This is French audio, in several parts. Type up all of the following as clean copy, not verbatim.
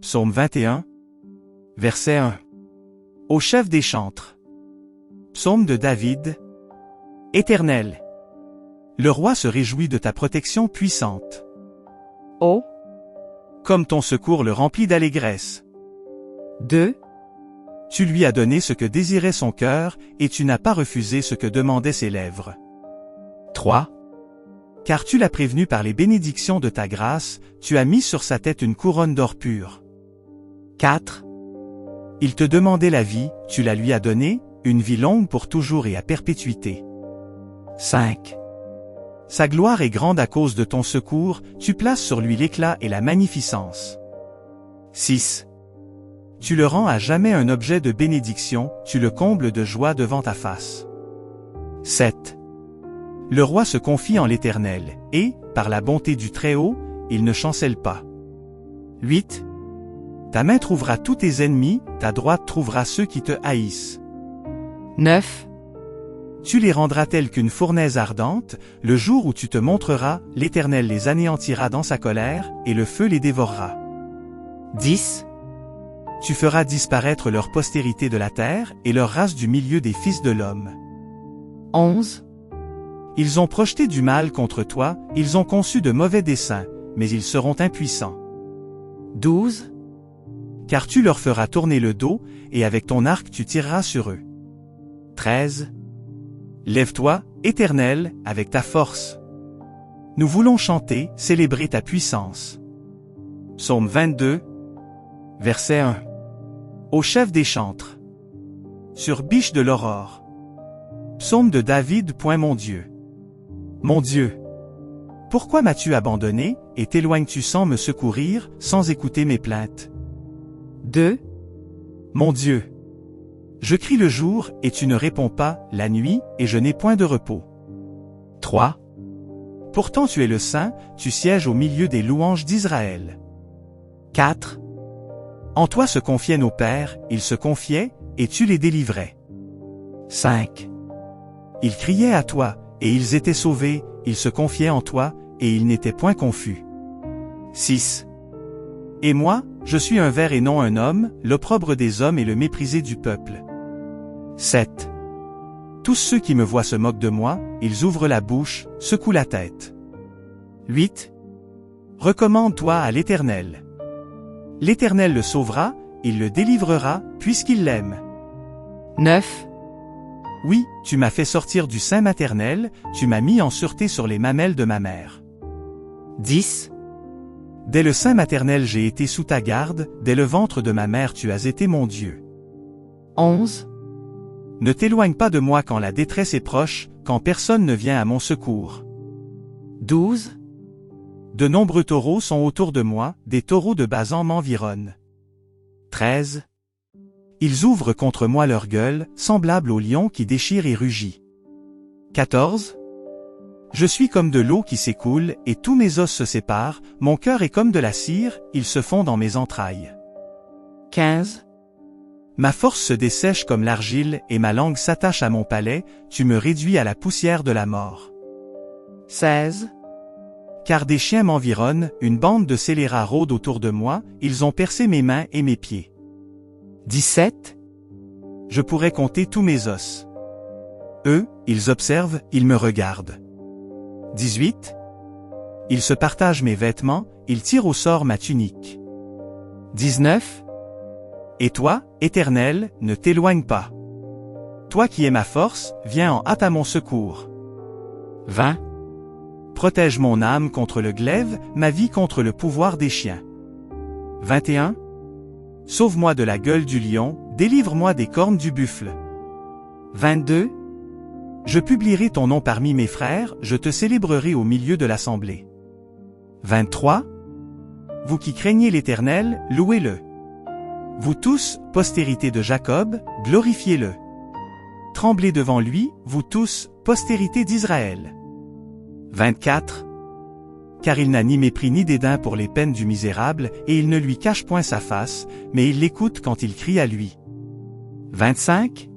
Psaume 21, verset 1. Au chef des chantres. Psaume de David. Éternel. Le roi se réjouit de ta protection puissante. Oh. Comme ton secours le remplit d'allégresse. 2. Tu lui as donné ce que désirait son cœur, et tu n'as pas refusé ce que demandaient ses lèvres. 3. Car tu l'as prévenu par les bénédictions de ta grâce, tu as mis sur sa tête une couronne d'or pur. 4. Il te demandait la vie, tu la lui as donnée, une vie longue pour toujours et à perpétuité. 5. Sa gloire est grande à cause de ton secours, tu places sur lui l'éclat et la magnificence. 6. Tu le rends à jamais un objet de bénédiction, tu le combles de joie devant ta face. 7. Le roi se confie en l'Éternel, et, par la bonté du Très-Haut, il ne chancelle pas. 8. Ta main trouvera tous tes ennemis, ta droite trouvera ceux qui te haïssent. 9. Tu les rendras tels qu'une fournaise ardente, le jour où tu te montreras, l'Éternel les anéantira dans sa colère, et le feu les dévorera. 10. Tu feras disparaître leur postérité de la terre, et leur race du milieu des fils de l'homme. 11. Ils ont projeté du mal contre toi, ils ont conçu de mauvais desseins, mais ils seront impuissants. 12. Car tu leur feras tourner le dos, et avec ton arc tu tireras sur eux. 13. Lève-toi, Éternel, avec ta force. Nous voulons chanter, célébrer ta puissance. Psaume 22, verset 1. Au chef des chantres. Sur Biche de l'aurore. Psaume de David. Mon Dieu. Mon Dieu. Pourquoi m'as-tu abandonné, et t'éloignes-tu sans me secourir, sans écouter mes plaintes? 2. Mon Dieu. Je crie le jour, et tu ne réponds pas, la nuit, et je n'ai point de repos. 3. Pourtant tu es le Saint, tu sièges au milieu des louanges d'Israël. 4. En toi se confiaient nos pères, ils se confiaient, et tu les délivrais. 5. Ils criaient à toi, et ils étaient sauvés, ils se confiaient en toi, et ils n'étaient point confus. 6. Et moi, je suis un ver et non un homme, l'opprobre des hommes et le méprisé du peuple. 7. Tous ceux qui me voient se moquent de moi, ils ouvrent la bouche, secouent la tête. 8. Recommande-toi à l'Éternel. L'Éternel le sauvera, il le délivrera, puisqu'il l'aime. 9. Oui, tu m'as fait sortir du sein maternel, tu m'as mis en sûreté sur les mamelles de ma mère. 10. Dès le sein maternel j'ai été sous ta garde, dès le ventre de ma mère tu as été mon Dieu. 11. Ne t'éloigne pas de moi quand la détresse est proche, quand personne ne vient à mon secours. 12. De nombreux taureaux sont autour de moi, des taureaux de Basan m'environnent. 13. Ils ouvrent contre moi leur gueule, semblable au lion qui déchire et rugit. 14. Je suis comme de l'eau qui s'écoule, et tous mes os se séparent, mon cœur est comme de la cire, ils se font dans mes entrailles. 15. Ma force se dessèche comme l'argile, et ma langue s'attache à mon palais, tu me réduis à la poussière de la mort. 16. Car des chiens m'environnent, une bande de scélérats rôde autour de moi, ils ont percé mes mains et mes pieds. 17. Je pourrais compter tous mes os. Eux, ils observent, ils me regardent. 18. Ils se partagent mes vêtements, ils tirent au sort ma tunique. 19. Et toi, Éternel, ne t'éloigne pas. Toi qui es ma force, viens en hâte à mon secours. 20. Protège mon âme contre le glaive, ma vie contre le pouvoir des chiens. 21. Sauve-moi de la gueule du lion, délivre-moi des cornes du buffle. 22. Je publierai ton nom parmi mes frères, je te célébrerai au milieu de l'assemblée. 23. Vous qui craignez l'Éternel, louez-le. Vous tous, postérité de Jacob, glorifiez-le. Tremblez devant lui, vous tous, postérité d'Israël. 24. Car il n'a ni mépris ni dédain pour les peines du misérable, et il ne lui cache point sa face, mais il l'écoute quand il crie à lui. 25.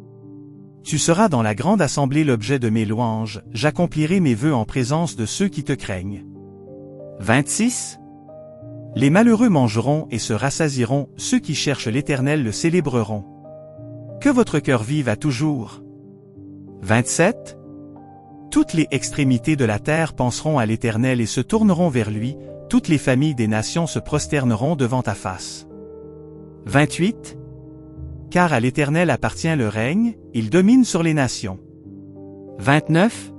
Tu seras dans la grande assemblée l'objet de mes louanges, j'accomplirai mes vœux en présence de ceux qui te craignent. 26. Les malheureux mangeront et se rassasieront, ceux qui cherchent l'Éternel le célébreront. Que votre cœur vive à toujours. 27. Toutes les extrémités de la terre penseront à l'Éternel et se tourneront vers lui, toutes les familles des nations se prosterneront devant ta face. 28. Car à l'Éternel appartient le règne, il domine sur les nations. 29.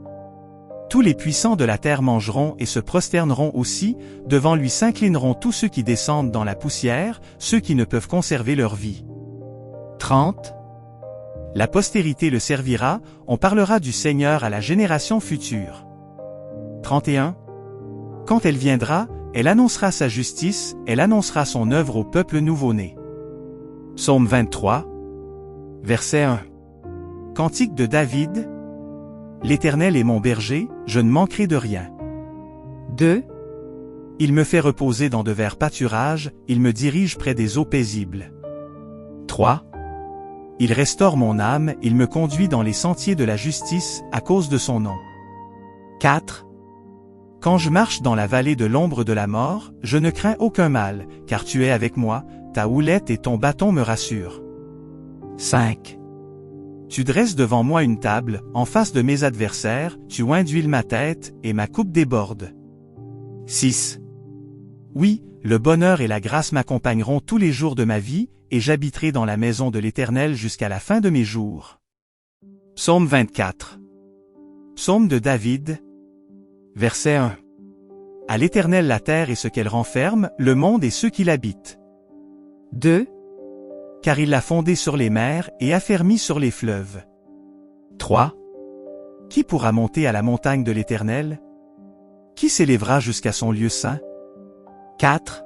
Tous les puissants de la terre mangeront et se prosterneront aussi, devant lui s'inclineront tous ceux qui descendent dans la poussière, ceux qui ne peuvent conserver leur vie. 30. La postérité le servira, on parlera du Seigneur à la génération future. 31. Quand elle viendra, elle annoncera sa justice, elle annoncera son œuvre au peuple nouveau-né. Psaume 23. Verset 1. Cantique de David. L'Éternel est mon berger, je ne manquerai de rien. 2. Il me fait reposer dans de verts pâturages, il me dirige près des eaux paisibles. 3. Il restaure mon âme, il me conduit dans les sentiers de la justice, à cause de son nom. 4. Quand je marche dans la vallée de l'ombre de la mort, je ne crains aucun mal, car tu es avec moi, ta houlette et ton bâton me rassurent. 5. Tu dresses devant moi une table, en face de mes adversaires, tu oins d'huile ma tête, et ma coupe déborde. 6. Oui, le bonheur et la grâce m'accompagneront tous les jours de ma vie, et j'habiterai dans la maison de l'Éternel jusqu'à la fin de mes jours. Psaume 24. Psaume de David. Verset 1. À l'Éternel la terre et ce qu'elle renferme, le monde et ceux qui l'habitent. 2. Car il l'a fondée sur les mers et affermi sur les fleuves. 3. Qui pourra monter à la montagne de l'Éternel? Qui s'élèvera jusqu'à son lieu saint? 4.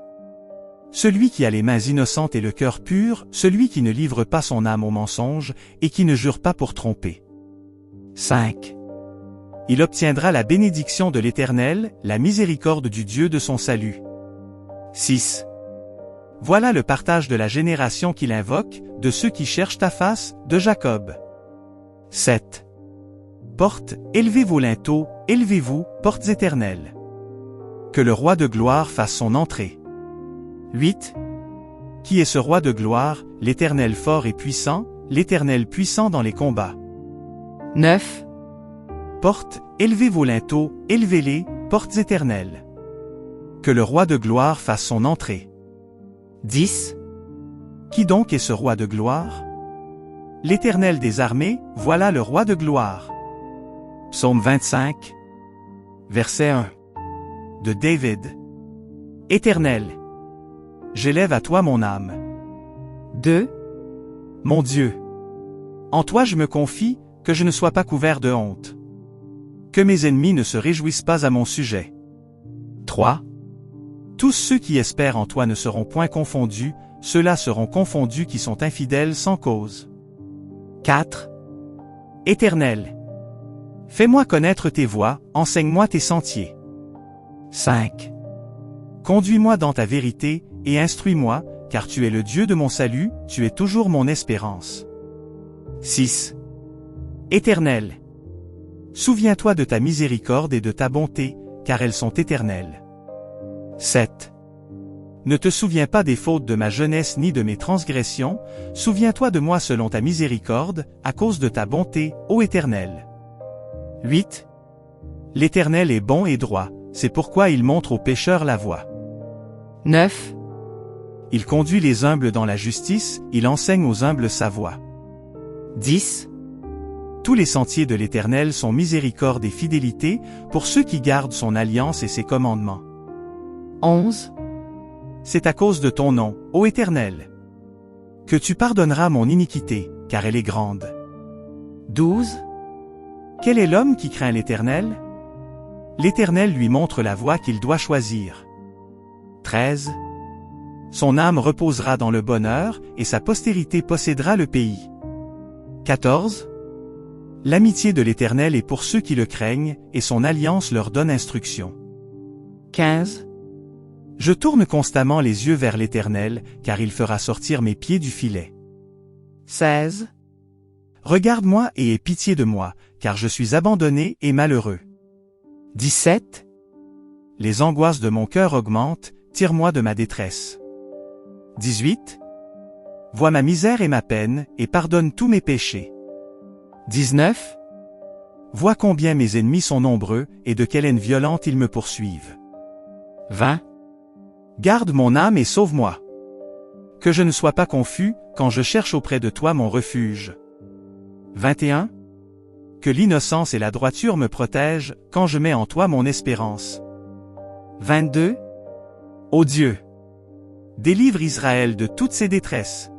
Celui qui a les mains innocentes et le cœur pur, celui qui ne livre pas son âme au mensonge, et qui ne jure pas pour tromper. 5. Il obtiendra la bénédiction de l'Éternel, la miséricorde du Dieu de son salut. 6. Voilà le partage de la génération qu'il invoque, de ceux qui cherchent ta face, de Jacob. 7. Portes, élevez vos linteaux, élevez-vous, portes éternelles. Que le roi de gloire fasse son entrée. 8. Qui est ce roi de gloire, l'Éternel fort et puissant, l'Éternel puissant dans les combats. 9. Portes, élevez vos linteaux, élevez-les, portes éternelles. Que le roi de gloire fasse son entrée. 10. Qui donc est ce roi de gloire? L'Éternel des armées, voilà le roi de gloire. Psaume 25. Verset 1. De David. Éternel. J'élève à toi mon âme. 2. Mon Dieu. En toi je me confie, que je ne sois pas couvert de honte. Que mes ennemis ne se réjouissent pas à mon sujet. 3. Tous ceux qui espèrent en toi ne seront point confondus, ceux-là seront confondus qui sont infidèles sans cause. 4. Éternel. Fais-moi connaître tes voies, enseigne-moi tes sentiers. 5. Conduis-moi dans ta vérité, et instruis-moi, car tu es le Dieu de mon salut, tu es toujours mon espérance. 6. Éternel. Souviens-toi de ta miséricorde et de ta bonté, car elles sont éternelles. 7. Ne te souviens pas des fautes de ma jeunesse ni de mes transgressions, souviens-toi de moi selon ta miséricorde, à cause de ta bonté, ô Éternel. 8. L'Éternel est bon et droit, c'est pourquoi il montre aux pécheurs la voie. 9. Il conduit les humbles dans la justice, il enseigne aux humbles sa voie. 10. Tous les sentiers de l'Éternel sont miséricorde et fidélité, pour ceux qui gardent son alliance et ses commandements. 11. C'est à cause de ton nom, ô Éternel, que tu pardonneras mon iniquité, car elle est grande. 12. Quel est l'homme qui craint l'Éternel? L'Éternel lui montre la voie qu'il doit choisir. 13. Son âme reposera dans le bonheur, et sa postérité possédera le pays. 14. L'amitié de l'Éternel est pour ceux qui le craignent, et son alliance leur donne instruction. 15. Je tourne constamment les yeux vers l'Éternel, car il fera sortir mes pieds du filet. 16. Regarde-moi et aie pitié de moi, car je suis abandonné et malheureux. 17. Les angoisses de mon cœur augmentent, tire-moi de ma détresse. 18. Vois ma misère et ma peine, et pardonne tous mes péchés. 19. Vois combien mes ennemis sont nombreux, et de quelle haine violente ils me poursuivent. 20. Garde mon âme et sauve-moi. Que je ne sois pas confus, quand je cherche auprès de toi mon refuge. 21. Que l'innocence et la droiture me protègent, quand je mets en toi mon espérance. 22. Ô Dieu! Délivre Israël de toutes ses détresses.